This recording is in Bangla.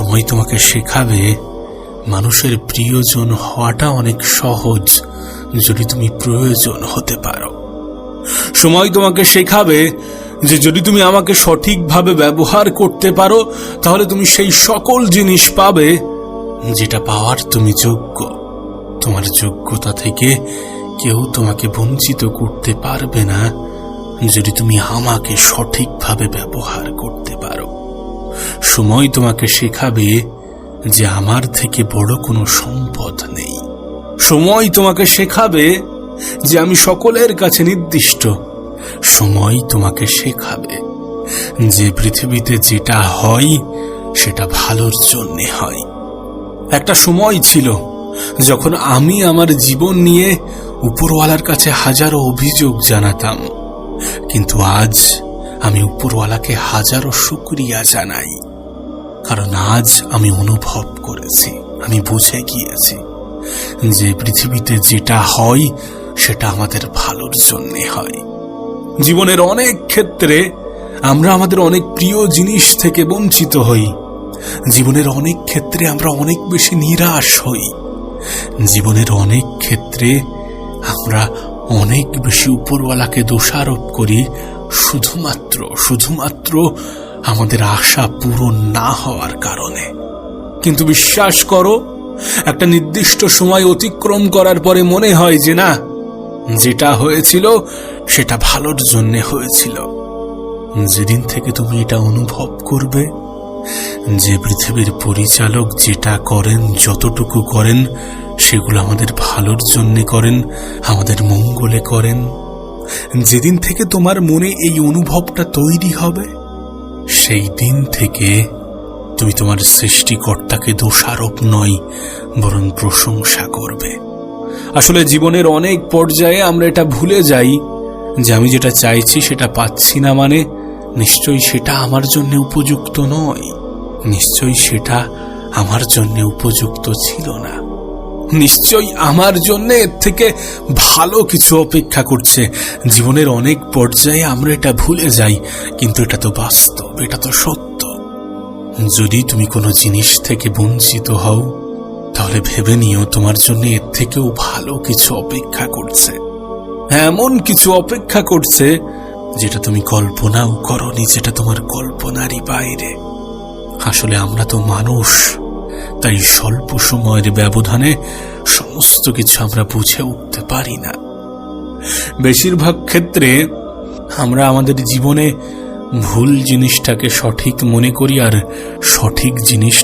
সময় তোমাকে শেখাবে মানুষের প্রিয়জন হওয়াটা অনেক সহজ যদি তুমি প্রয়োজন হতে পারো। সময় তোমাকে শেখাবে যে যদি তুমি আমাকে সঠিকভাবে ব্যবহার করতে পারো তাহলে তুমি সেই সকল জিনিস পাবে যেটা পাওয়ার তুমি যোগ্য। তোমার যোগ্যতা থেকে কেউ তোমাকে বঞ্চিত করতে পারবে না যদি তুমি আমাকে সঠিকভাবে ব্যবহার করতে পারো। সময় তোমাকে শেখাবে যে আমার থেকে বড় কোনো সম্পদ নেই। সময় তোমাকে শেখাবে যে আমি সকলের কাছে নির্দিষ্ট। সময় তোমাকে শেখাবে যে পৃথিবীতে যেটা হয় সেটা ভালোর জন্যে হয়। একটা সময় ছিল যখন আমি আমার জীবন নিয়ে উপরওয়ালার কাছে হাজারো অভিযোগ জানাতাম, কিন্তু আজ আমি উপরওয়ালাকে হাজারো শুকরিয়া জানাই। কারণ আজ আমি অনুভব করেছি, আমি বুঝে গিয়েছি যে পৃথিবীতে যেটা হয় সেটা আমাদের ভালোর জন্যে হয়। জীবনের অনেক ক্ষেত্রে আমরা আমাদের অনেক প্রিয় জিনিস থেকে বঞ্চিত হই। জীবনের অনেক ক্ষেত্রে আমরা অনেক বেশি নিরাশ হই। জীবনের অনেক ক্ষেত্রে আমরা অনেক বেশি উপরওয়ালাকে দোষারোপ করি শুধুমাত্র আমাদের আশা পূরণ না হওয়ার কারণে। কিন্তু বিশ্বাস করো, একটা নির্দিষ্ট সময় অতিক্রম করার পরে মনে হয় যে না, যেটা হয়েছিল সেটা ভালোর জন্য হয়েছিল। যেদিন থেকে তুমি এটা অনুভব করবে যে পৃথিবীর পরিচালক যেটা করেন, যতটুকু করেন সেগুলো আমাদের ভালোর জন্য করেন, আমাদের মঙ্গলে করেন, যেদিন থেকে তোমার মনে এই অনুভবটা তৈরি হবে সেই দিন থেকে তুমি তোমার সৃষ্টিকর্তাকে দোষারোপ নয় বরং প্রশংসা করবে। আসলে জীবনের অনেক পর্যায়ে আমরা এটা ভুলে যাই যে আমি যেটা চাইছি সেটা পাচ্ছি না মানে নিশ্চয়ই সেটা আমার জন্য উপযুক্ত নয়, নিশ্চয়ই সেটা আমার জন্য উপযুক্ত ছিল না, নিশ্চয়ই আমার জন্য এর থেকে ভালো কিছু অপেক্ষা করছে। জীবনের অনেক পর্যায়ে আমরা এটা ভুলে যাই, কিন্তু এটা তো বাস্তব, এটা তো সত্য। যদি তুমি কোনো জিনিস থেকে বঞ্চিত হও তাহলে ভেবে নিও তোমার জন্য এর থেকেও ভালো কিছু অপেক্ষা করছে। এমন কিছু অপেক্ষা করছে যেটা তুমি কল্পনাও করনি, যেটা তোমার কল্পনারই বাইরে। আসলে আমরা তো মানুষ, তাই স্বল্প সময়ের ব্যবধানে সমস্ত কিছু আমরা বুঝে উঠতে পারি না। বেশিরভাগ ক্ষেত্রে আমরা আমাদের জীবনে ভুল জিনিসটাকে সঠিক মনে করি আর সঠিক জিনিস